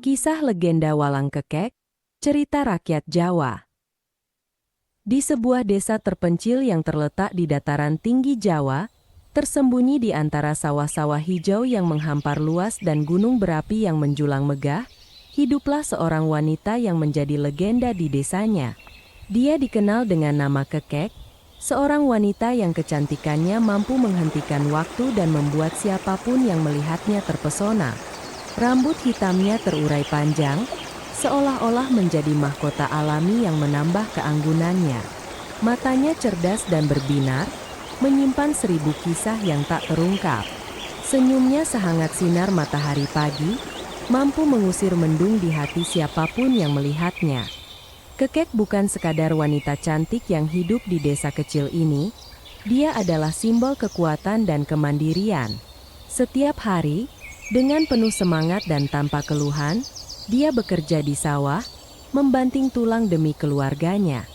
Kisah legenda Walang Kekek, cerita rakyat Jawa. Di sebuah desa terpencil yang terletak di dataran tinggi Jawa, tersembunyi di antara sawah-sawah hijau yang menghampar luas dan gunung berapi yang menjulang megah, hiduplah seorang wanita yang menjadi legenda di desanya. Dia dikenal dengan nama Kekek, seorang wanita yang kecantikannya mampu menghentikan waktu dan membuat siapapun yang melihatnya terpesona. Rambut hitamnya terurai panjang, seolah-olah menjadi mahkota alami yang menambah keanggunannya. Matanya cerdas dan berbinar, menyimpan 1000 kisah yang tak terungkap. Senyumnya sehangat sinar matahari pagi, mampu mengusir mendung di hati siapapun yang melihatnya. Kekek bukan sekadar wanita cantik yang hidup di desa kecil ini, dia adalah simbol kekuatan dan kemandirian. Setiap hari, dengan penuh semangat dan tanpa keluhan, dia bekerja di sawah, membanting tulang demi keluarganya.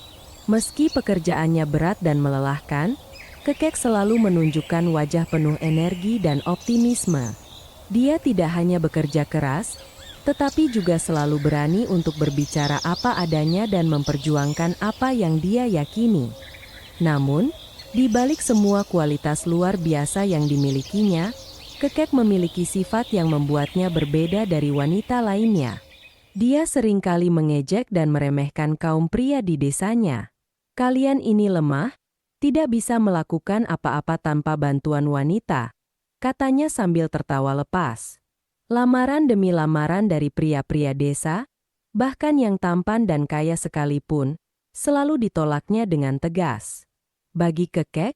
Meski pekerjaannya berat dan melelahkan, Kekek selalu menunjukkan wajah penuh energi dan optimisme. Dia tidak hanya bekerja keras, tetapi juga selalu berani untuk berbicara apa adanya dan memperjuangkan apa yang dia yakini. Namun, di balik semua kualitas luar biasa yang dimilikinya, Kekek memiliki sifat yang membuatnya berbeda dari wanita lainnya. Dia seringkali mengejek dan meremehkan kaum pria di desanya. "Kalian ini lemah, tidak bisa melakukan apa-apa tanpa bantuan wanita," katanya sambil tertawa lepas. Lamaran demi lamaran dari pria-pria desa, bahkan yang tampan dan kaya sekalipun, selalu ditolaknya dengan tegas. Bagi Kekek,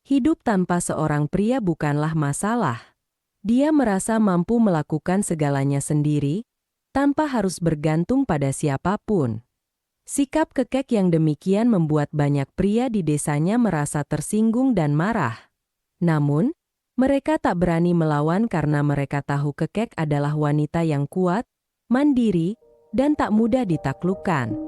hidup tanpa seorang pria bukanlah masalah. Dia merasa mampu melakukan segalanya sendiri, tanpa harus bergantung pada siapapun. Sikap Kekek yang demikian membuat banyak pria di desanya merasa tersinggung dan marah. Namun, mereka tak berani melawan karena mereka tahu Kekek adalah wanita yang kuat, mandiri, dan tak mudah ditaklukkan.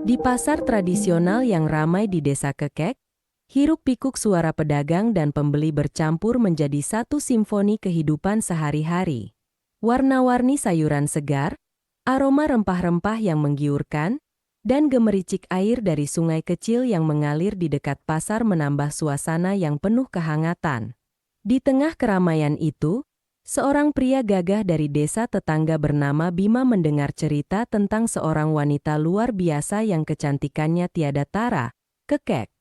Di pasar tradisional yang ramai di desa Kekek, hiruk-pikuk suara pedagang dan pembeli bercampur menjadi satu simfoni kehidupan sehari-hari. Warna-warni sayuran segar, aroma rempah-rempah yang menggiurkan, dan gemericik air dari sungai kecil yang mengalir di dekat pasar menambah suasana yang penuh kehangatan. Di tengah keramaian itu, seorang pria gagah dari desa tetangga bernama Bima mendengar cerita tentang seorang wanita luar biasa yang kecantikannya tiada tara, Kekek.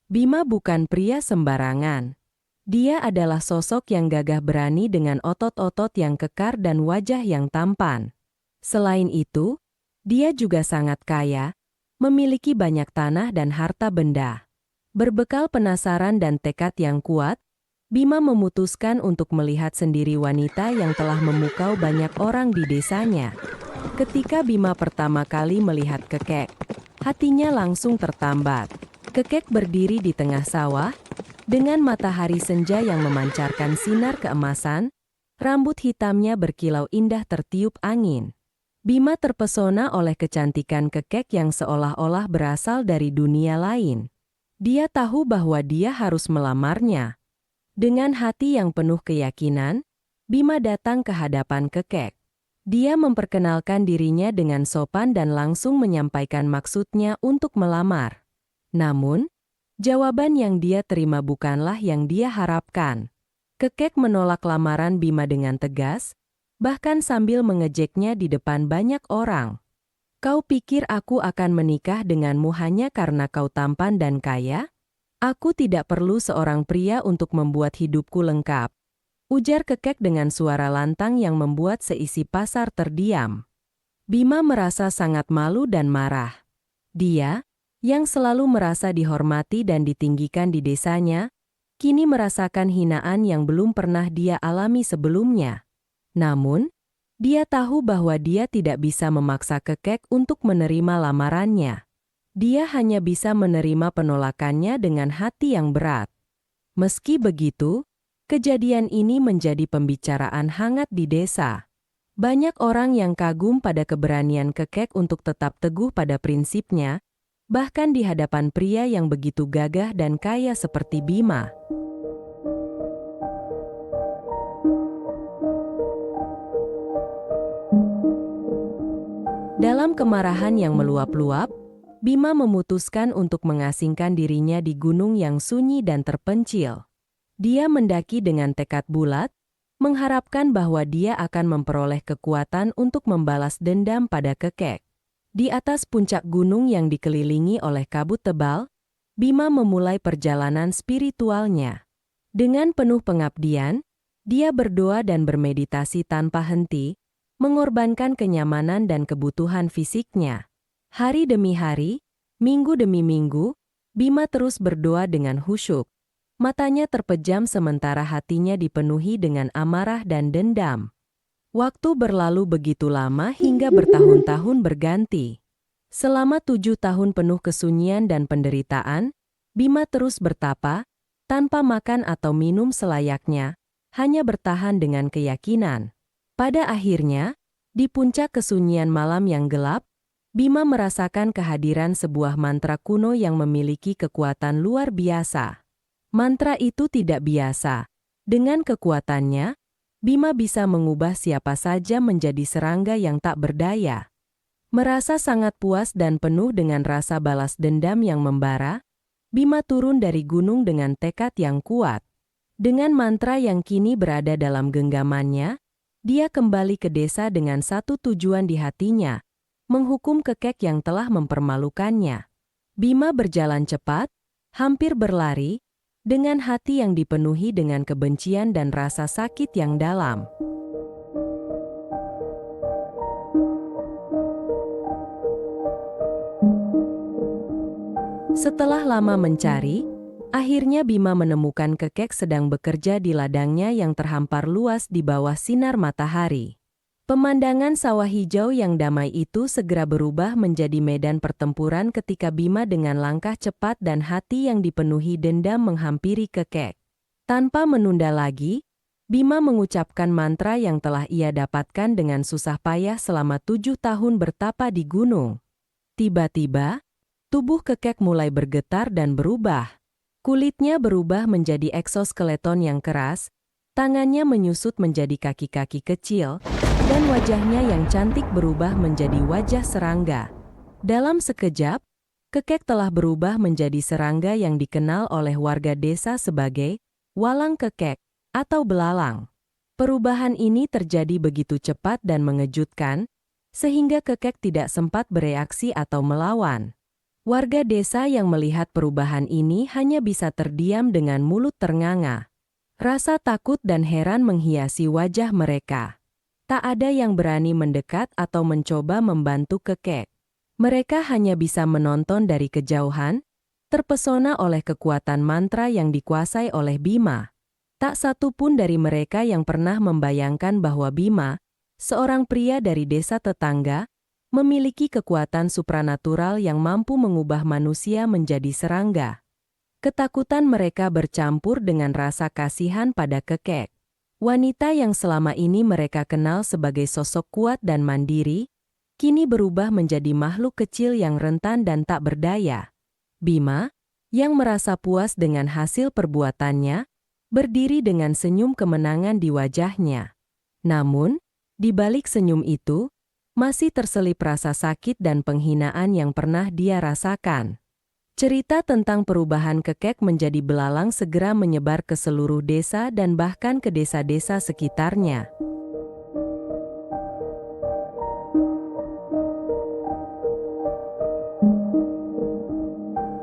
Bima bukan pria sembarangan. Dia adalah sosok yang gagah berani dengan otot-otot yang kekar dan wajah yang tampan. Selain itu, dia juga sangat kaya, memiliki banyak tanah dan harta benda. Berbekal penasaran dan tekad yang kuat, Bima memutuskan untuk melihat sendiri wanita yang telah memukau banyak orang di desanya. Ketika Bima pertama kali melihat Kekek, hatinya langsung tertambat. Kekek berdiri di tengah sawah, dengan matahari senja yang memancarkan sinar keemasan, rambut hitamnya berkilau indah tertiup angin. Bima terpesona oleh kecantikan Kekek yang seolah-olah berasal dari dunia lain. Dia tahu bahwa dia harus melamarnya. Dengan hati yang penuh keyakinan, Bima datang ke hadapan Kekek. Dia memperkenalkan dirinya dengan sopan dan langsung menyampaikan maksudnya untuk melamar. Namun, jawaban yang dia terima bukanlah yang dia harapkan. Kekek menolak lamaran Bima dengan tegas, bahkan sambil mengejeknya di depan banyak orang. "Kau pikir aku akan menikah denganmu hanya karena kau tampan dan kaya? Aku tidak perlu seorang pria untuk membuat hidupku lengkap," ujar Kekek dengan suara lantang yang membuat seisi pasar terdiam. Bima merasa sangat malu dan marah. Dia, yang selalu merasa dihormati dan ditinggikan di desanya, kini merasakan hinaan yang belum pernah dia alami sebelumnya. Namun, dia tahu bahwa dia tidak bisa memaksa Kekek untuk menerima lamarannya. Dia hanya bisa menerima penolakannya dengan hati yang berat. Meski begitu, kejadian ini menjadi pembicaraan hangat di desa. Banyak orang yang kagum pada keberanian Kekek untuk tetap teguh pada prinsipnya, bahkan di hadapan pria yang begitu gagah dan kaya seperti Bima. Dalam kemarahan yang meluap-luap, Bima memutuskan untuk mengasingkan dirinya di gunung yang sunyi dan terpencil. Dia mendaki dengan tekad bulat, mengharapkan bahwa dia akan memperoleh kekuatan untuk membalas dendam pada Kekek. Di atas puncak gunung yang dikelilingi oleh kabut tebal, Bima memulai perjalanan spiritualnya. Dengan penuh pengabdian, dia berdoa dan bermeditasi tanpa henti, mengorbankan kenyamanan dan kebutuhan fisiknya. Hari demi hari, minggu demi minggu, Bima terus berdoa dengan khusyuk. Matanya terpejam sementara hatinya dipenuhi dengan amarah dan dendam. Waktu berlalu begitu lama hingga bertahun-tahun berganti. Selama 7 tahun penuh kesunyian dan penderitaan, Bima terus bertapa, tanpa makan atau minum selayaknya, hanya bertahan dengan keyakinan. Pada akhirnya, di puncak kesunyian malam yang gelap, Bima merasakan kehadiran sebuah mantra kuno yang memiliki kekuatan luar biasa. Mantra itu tidak biasa. Dengan kekuatannya, Bima bisa mengubah siapa saja menjadi serangga yang tak berdaya. Merasa sangat puas dan penuh dengan rasa balas dendam yang membara, Bima turun dari gunung dengan tekad yang kuat. Dengan mantra yang kini berada dalam genggamannya, dia kembali ke desa dengan satu tujuan di hatinya, menghukum Kekek yang telah mempermalukannya. Bima berjalan cepat, hampir berlari, dengan hati yang dipenuhi dengan kebencian dan rasa sakit yang dalam. Setelah lama mencari, akhirnya Bima menemukan Kekek sedang bekerja di ladangnya yang terhampar luas di bawah sinar matahari. Pemandangan sawah hijau yang damai itu segera berubah menjadi medan pertempuran ketika Bima dengan langkah cepat dan hati yang dipenuhi dendam menghampiri Kekek. Tanpa menunda lagi, Bima mengucapkan mantra yang telah ia dapatkan dengan susah payah selama 7 tahun bertapa di gunung. Tiba-tiba, tubuh Kekek mulai bergetar dan berubah. Kulitnya berubah menjadi eksoskeleton yang keras, tangannya menyusut menjadi kaki-kaki kecil, dan wajahnya yang cantik berubah menjadi wajah serangga. Dalam sekejap, Kekek telah berubah menjadi serangga yang dikenal oleh warga desa sebagai walang Kekek atau belalang. Perubahan ini terjadi begitu cepat dan mengejutkan, sehingga Kekek tidak sempat bereaksi atau melawan. Warga desa yang melihat perubahan ini hanya bisa terdiam dengan mulut ternganga. Rasa takut dan heran menghiasi wajah mereka. Tak ada yang berani mendekat atau mencoba membantu Kekek. Mereka hanya bisa menonton dari kejauhan, terpesona oleh kekuatan mantra yang dikuasai oleh Bima. Tak satu pun dari mereka yang pernah membayangkan bahwa Bima, seorang pria dari desa tetangga, memiliki kekuatan supranatural yang mampu mengubah manusia menjadi serangga. Ketakutan mereka bercampur dengan rasa kasihan pada Kekek. Wanita yang selama ini mereka kenal sebagai sosok kuat dan mandiri, kini berubah menjadi makhluk kecil yang rentan dan tak berdaya. Bima, yang merasa puas dengan hasil perbuatannya, berdiri dengan senyum kemenangan di wajahnya. Namun, di balik senyum itu, masih terselip rasa sakit dan penghinaan yang pernah dia rasakan. Cerita tentang perubahan Kekek menjadi belalang segera menyebar ke seluruh desa dan bahkan ke desa-desa sekitarnya.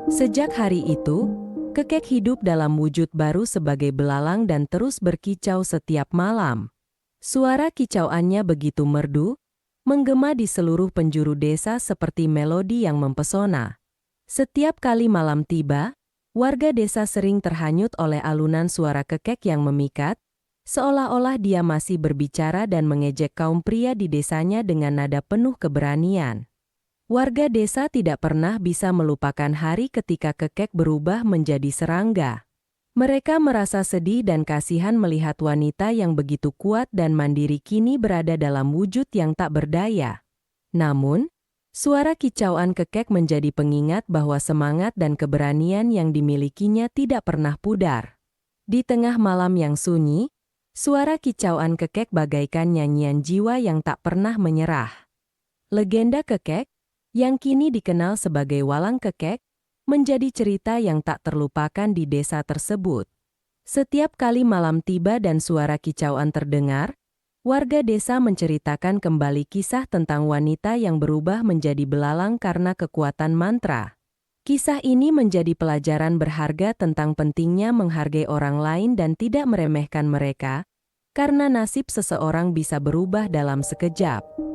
Sejak hari itu, Kekek hidup dalam wujud baru sebagai belalang dan terus berkicau setiap malam. Suara kicauannya begitu merdu, menggema di seluruh penjuru desa seperti melodi yang mempesona. Setiap kali malam tiba, warga desa sering terhanyut oleh alunan suara Kekek yang memikat, seolah-olah dia masih berbicara dan mengejek kaum pria di desanya dengan nada penuh keberanian. Warga desa tidak pernah bisa melupakan hari ketika Kekek berubah menjadi serangga. Mereka merasa sedih dan kasihan melihat wanita yang begitu kuat dan mandiri kini berada dalam wujud yang tak berdaya. Namun, suara kicauan kekek menjadi pengingat bahwa semangat dan keberanian yang dimilikinya tidak pernah pudar. Di tengah malam yang sunyi, suara kicauan kekek bagaikan nyanyian jiwa yang tak pernah menyerah. Legenda kekek, yang kini dikenal sebagai Walang Kekek, menjadi cerita yang tak terlupakan di desa tersebut. Setiap kali malam tiba dan suara kicauan terdengar, warga desa menceritakan kembali kisah tentang wanita yang berubah menjadi belalang karena kekuatan mantra. Kisah ini menjadi pelajaran berharga tentang pentingnya menghargai orang lain dan tidak meremehkan mereka, karena nasib seseorang bisa berubah dalam sekejap.